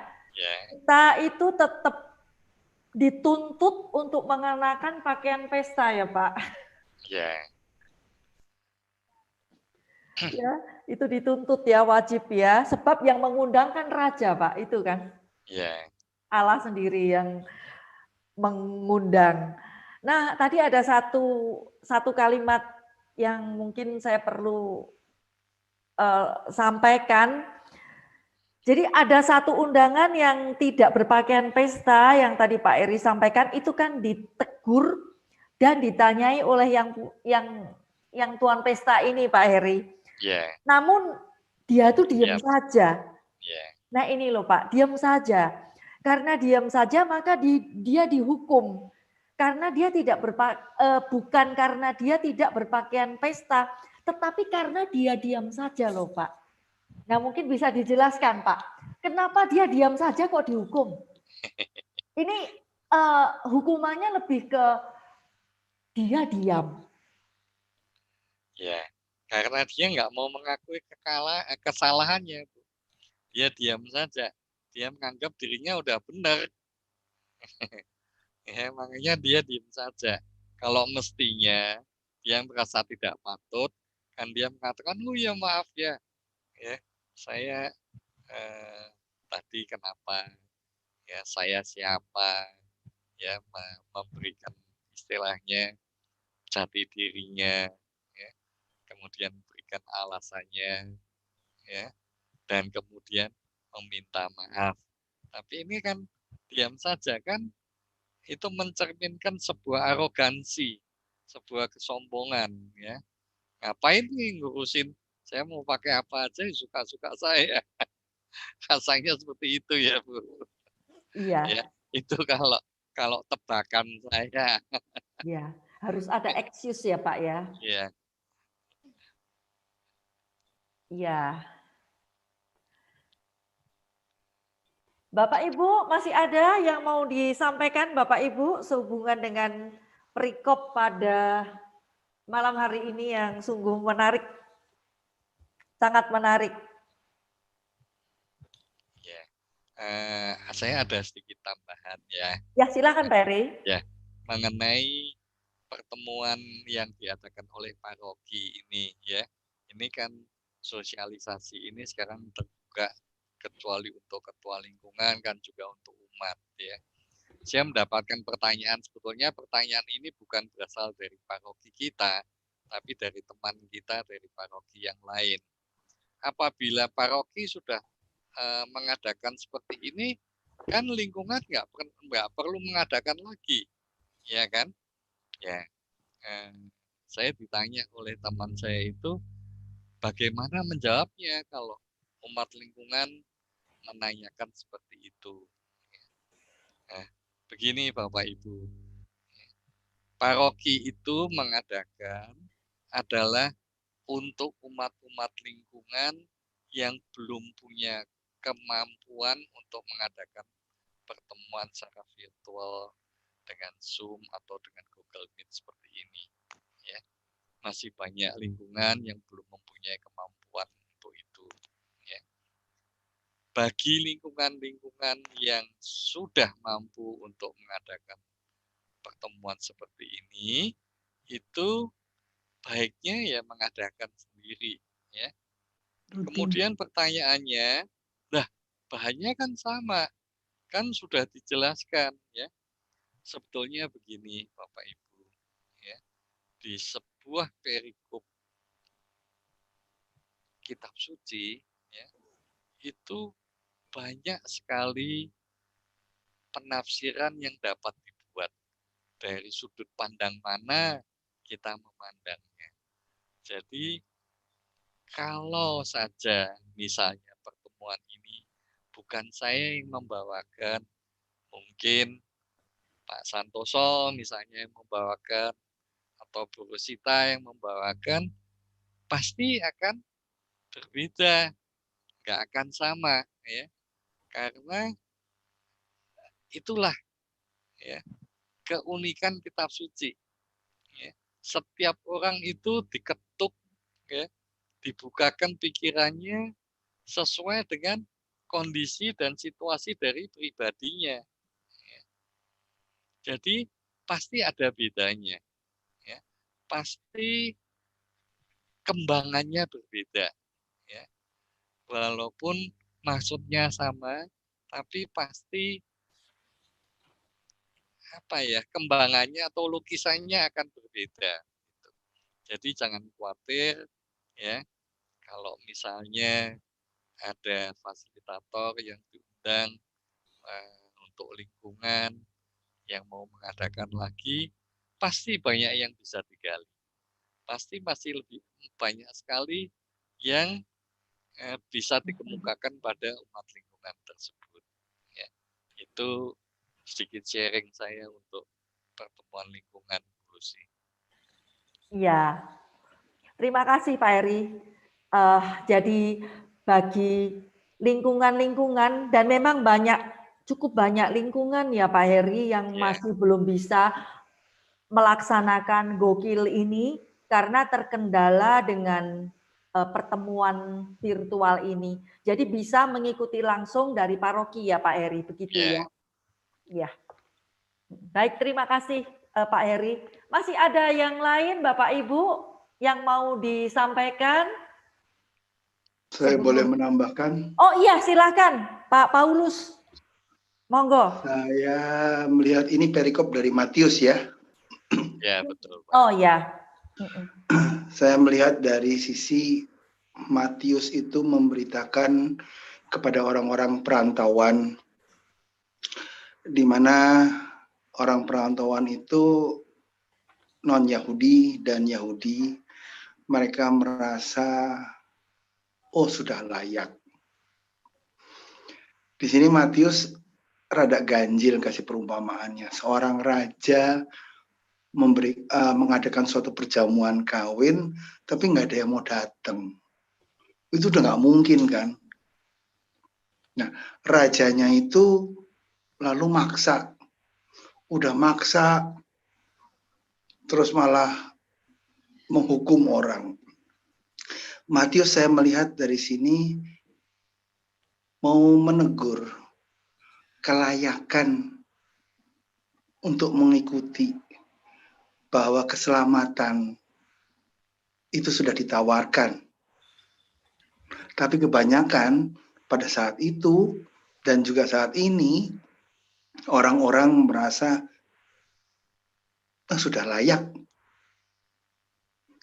kita itu tetap dituntut untuk mengenakan pakaian pesta ya Pak. Ya, itu dituntut ya, wajib ya. Sebab yang mengundang kan raja Pak, itu kan. Allah sendiri yang mengundang. Nah, tadi ada satu kalimat yang mungkin saya perlu sampaikan. Jadi ada satu undangan yang tidak berpakaian pesta yang tadi Pak Eri sampaikan, itu kan ditegur dan ditanyai oleh yang tuan pesta ini Pak Heri. Namun dia tuh diam saja. Nah ini loh Pak, diam saja. Karena diam saja maka dia dihukum. Karena dia bukan karena dia tidak berpakaian pesta, tetapi karena dia diam saja loh Pak. Nah mungkin bisa dijelaskan Pak, kenapa dia diam saja kok dihukum? Ini hukumannya lebih ke dia diam. Ya, karena dia nggak mau mengakui kesalahannya. Dia diam saja. Dia menganggap dirinya udah benar. Ya, makanya dia diam saja. Kalau mestinya dia merasa tidak patut, kan dia mengatakan, oh ya maaf ya, saya tadi kenapa ya saya siapa ya memberikan istilahnya jati dirinya ya, kemudian berikan alasannya ya, dan kemudian meminta maaf. Tapi ini kan diam saja kan, itu mencerminkan sebuah arogansi, sebuah kesombongan ya. Ngapain nih ngurusin, saya mau pakai apa aja suka-suka saya. Rasanya seperti itu ya Bu. Iya, Ya, itu kalau tebakan saya. iya. Harus ada excuse ya Pak ya. Ya, Iya. Bapak Ibu masih ada yang mau disampaikan Bapak Ibu sehubungan dengan perikop pada malam hari ini yang sungguh menarik, sangat menarik. ya. Saya ada sedikit tambahan ya. Ya silakan Pak Eri. Ya, mengenai pertemuan yang diadakan oleh paroki ini ya. Ini kan sosialisasi ini sekarang terbuka kecuali untuk ketua lingkungan kan juga untuk umat ya. Saya mendapatkan pertanyaan, sebetulnya pertanyaan ini bukan berasal dari paroki kita, tapi dari teman kita dari paroki yang lain. Apabila paroki sudah mengadakan seperti ini, kan lingkungan nggak perlu mengadakan lagi, ya kan? Ya, saya ditanya oleh teman saya itu, bagaimana menjawabnya kalau umat lingkungan menanyakan seperti itu. Nah, begini Bapak Ibu, paroki itu mengadakan adalah untuk umat-umat lingkungan yang belum punya kemampuan untuk mengadakan pertemuan secara virtual dengan Zoom atau dengan Google Meet seperti ini. Ya, masih banyak lingkungan yang belum mempunyai kemampuan untuk itu. Ya. Bagi lingkungan-lingkungan yang sudah mampu untuk mengadakan pertemuan seperti ini, itu baiknya ya mengadakan sendiri. Ya. Kemudian pertanyaannya, nah bahannya kan sama, kan sudah dijelaskan ya. Sebetulnya begini Bapak Ibu, ya, di sebuah perikop kitab suci, ya, itu banyak sekali penafsiran yang dapat dibuat dari sudut pandang mana kita memandangnya. Jadi kalau saja misalnya pertemuan ini bukan saya yang membawakan, mungkin Pak Santoso misalnya yang membawakan, atau Bu Rosita yang membawakan, pasti akan berbeda, nggak akan sama ya, karena itulah ya keunikan kitab suci ya. Setiap orang itu diketuk ya, dibukakan pikirannya sesuai dengan kondisi dan situasi dari pribadinya ya. Jadi pasti ada bedanya ya, pasti kembangannya berbeda ya, walaupun maksudnya sama tapi pasti apa ya, kembangannya atau lukisannya akan berbeda. Jadi jangan khawatir ya, kalau misalnya ada fasilitator yang diundang untuk lingkungan yang mau mengadakan lagi, pasti banyak yang bisa digali. Pasti masih lebih banyak sekali yang bisa dikemukakan pada umat lingkungan tersebut. Ya, itu sedikit sharing saya untuk pertemuan lingkungan Lucy. Iya, terima kasih Pak Eri. Jadi bagi lingkungan-lingkungan, dan memang cukup banyak lingkungan ya Pak Heri yang masih belum bisa melaksanakan gokil ini karena terkendala dengan pertemuan virtual ini. Jadi bisa mengikuti langsung dari paroki ya Pak Heri, begitu ya? Ya. Baik, terima kasih Pak Heri. Masih ada yang lain Bapak Ibu yang mau disampaikan? Saya boleh menambahkan? Oh iya, silakan Pak Paulus, monggo. Saya melihat ini perikop dari Matius ya. Ya, betul, Pak. Oh ya. Saya melihat dari sisi Matius itu memberitakan kepada orang-orang perantauan, di mana orang perantauan itu non-Yahudi dan Yahudi, mereka merasa, oh sudah layak. Di sini Matius rada ganjil kasih perumpamaannya. Seorang raja mengadakan suatu perjamuan kawin, tapi nggak ada yang mau datang. Itu udah nggak mungkin kan? Nah, rajanya itu lalu maksa, udah maksa, terus malah menghukum orang. Matius saya melihat dari sini mau menegur kelayakan untuk mengikuti, bahwa keselamatan itu sudah ditawarkan. Tapi kebanyakan pada saat itu dan juga saat ini orang-orang merasa sudah layak.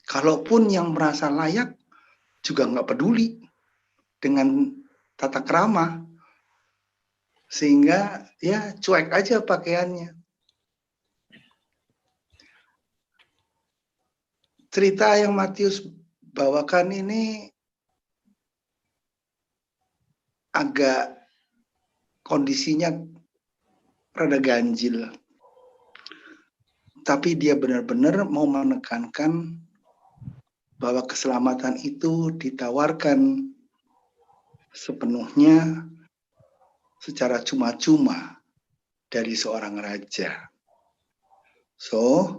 Kalaupun yang merasa layak juga nggak peduli dengan tata krama, sehingga ya cuek aja pakaiannya. Cerita yang Matius bawakan ini agak kondisinya rada ganjil. Tapi dia benar-benar mau menekankan bahwa keselamatan itu ditawarkan sepenuhnya secara cuma-cuma dari seorang raja. So,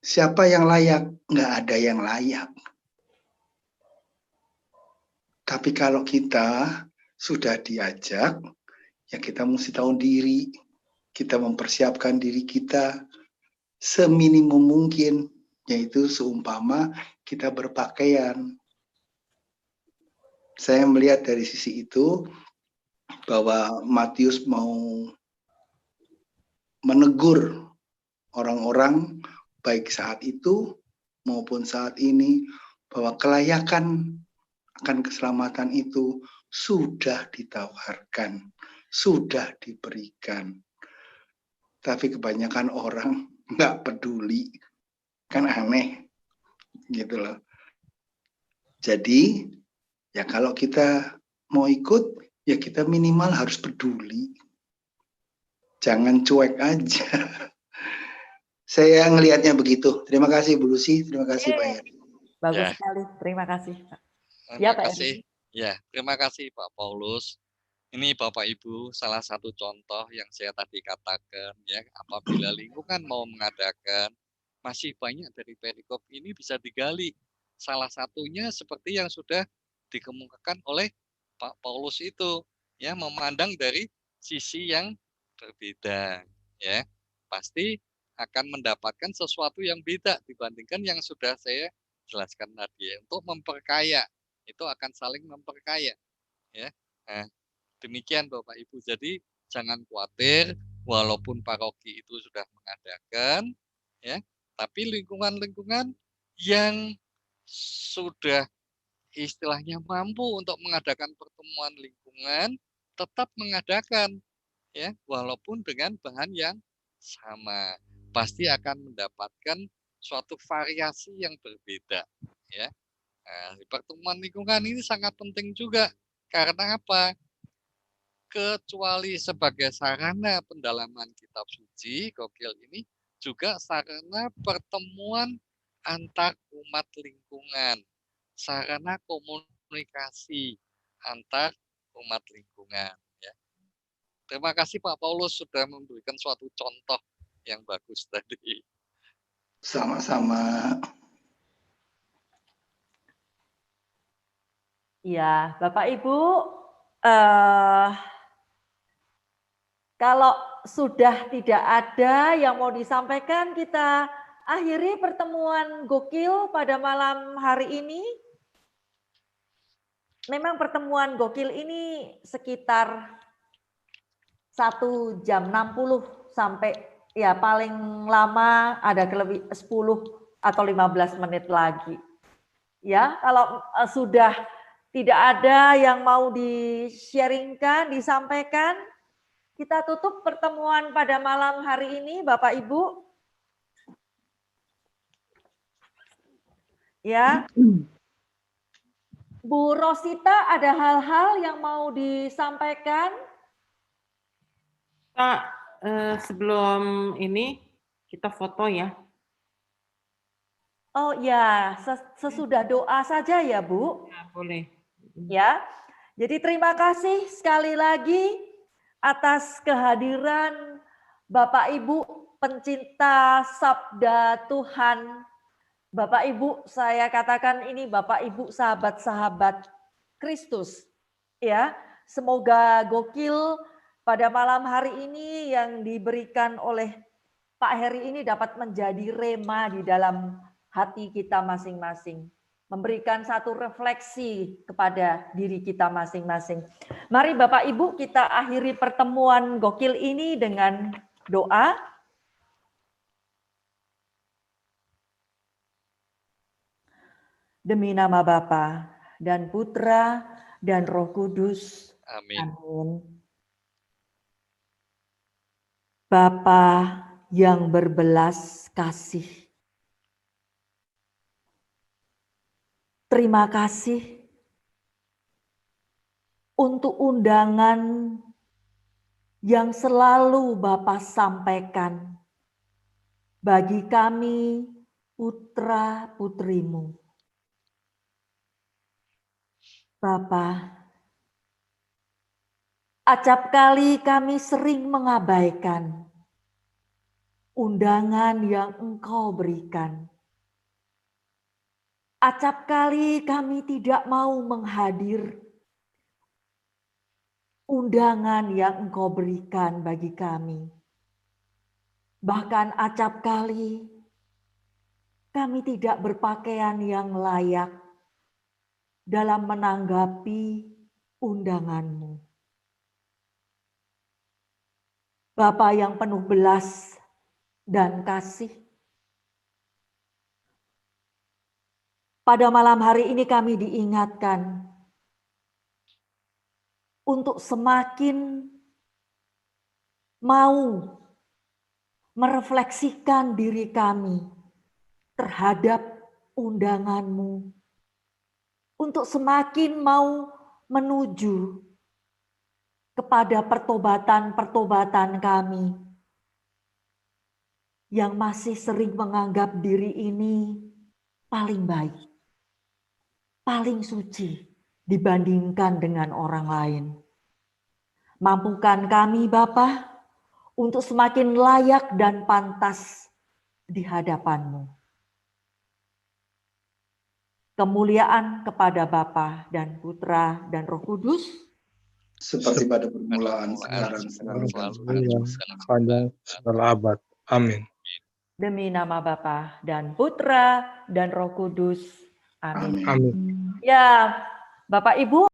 siapa yang layak? Nggak ada yang layak. Tapi kalau kita sudah diajak, ya kita mesti tahu diri. Kita mempersiapkan diri kita seminimum mungkin, yaitu seumpama kita berpakaian. Saya melihat dari sisi itu, bahwa Matius mau menegur orang-orang baik saat itu maupun saat ini, bahwa kelayakan akan keselamatan itu sudah ditawarkan, sudah diberikan. Tapi kebanyakan orang nggak peduli, kan aneh gitu loh. Jadi ya kalau kita mau ikut, ya kita minimal harus peduli. Jangan cuek aja. Saya ngelihatnya begitu. Terima kasih Bu Lucy, terima kasih Pak Heri. Bagus Ya. sekali, terima kasih Pak. Terima Ya, Pak kasih. Ya, terima kasih Pak Paulus. Ini Bapak Ibu salah satu contoh yang saya tadi katakan ya, apabila lingkungan mau mengadakan, masih banyak dari perikop ini bisa digali. Salah satunya seperti yang sudah dikemukakan oleh Pak Paulus itu, ya, memandang dari sisi yang berbeda, ya. Pasti akan mendapatkan sesuatu yang beda dibandingkan yang sudah saya jelaskan tadi, ya. Untuk memperkaya, itu akan saling memperkaya, ya. Nah, demikian Bapak Ibu. Jadi jangan khawatir, walaupun paroki itu sudah mengadakan, ya, tapi lingkungan-lingkungan yang sudah istilahnya mampu untuk mengadakan pertemuan lingkungan tetap mengadakan, ya, walaupun dengan bahan yang sama, pasti akan mendapatkan suatu variasi yang berbeda, ya. Nah, pertemuan lingkungan ini sangat penting juga. Karena apa? Kecuali sebagai sarana pendalaman kitab suci, Gokil ini juga sarana pertemuan antar umat lingkungan, sarana komunikasi antar umat lingkungan. Ya. Terima kasih Pak Paulus sudah memberikan suatu contoh yang bagus tadi. Sama-sama. Ya, Bapak Ibu, kalau sudah tidak ada yang mau disampaikan, kita akhiri pertemuan Gokil pada malam hari ini. memang pertemuan gokil ini sekitar 1 jam 60 sampai ya paling lama ada lebih 10 atau 15 menit lagi. Ya, kalau sudah tidak ada yang mau di-sharingkan, disampaikan, kita tutup pertemuan pada malam hari ini, Bapak Ibu. Ya. Bu Rosita, ada hal-hal yang mau disampaikan? Pak, sebelum ini kita foto ya. Oh ya, sesudah doa saja ya Bu. Ya, boleh. Ya, jadi terima kasih sekali lagi atas kehadiran Bapak Ibu pencinta Sabda Tuhan. Bapak Ibu, saya katakan ini Bapak Ibu sahabat-sahabat Kristus. Ya, semoga gokil pada malam hari ini yang diberikan oleh Pak Heri ini dapat menjadi rema di dalam hati kita masing-masing. Memberikan satu refleksi kepada diri kita masing-masing. Mari Bapak Ibu kita akhiri pertemuan gokil ini dengan doa. Demi nama Bapa dan Putra dan Roh Kudus. Amin. Amin. Bapa yang berbelas kasih, terima kasih untuk undangan yang selalu Bapa sampaikan bagi kami putra-putrimu. Bapa, acap kali kami sering mengabaikan undangan yang Engkau berikan. Acap kali kami tidak mau menghadir undangan yang Engkau berikan bagi kami. Bahkan acap kali kami tidak berpakaian yang layak dalam menanggapi undangan-Mu. Bapa yang penuh belas dan kasih, pada malam hari ini kami diingatkan untuk semakin mau merefleksikan diri kami terhadap undangan-Mu, untuk semakin mau menuju kepada pertobatan-pertobatan kami yang masih sering menganggap diri ini paling baik, paling suci dibandingkan dengan orang lain. Mampukan kami Bapa untuk semakin layak dan pantas di hadapan-Mu. Kemuliaan kepada Bapa dan Putra dan Roh Kudus, seperti pada permulaan, sekarang, sepanjang segala abad. Amin. demi nama Bapa dan Putra dan Roh Kudus. Amin. Amin. Ya, Bapak Ibu.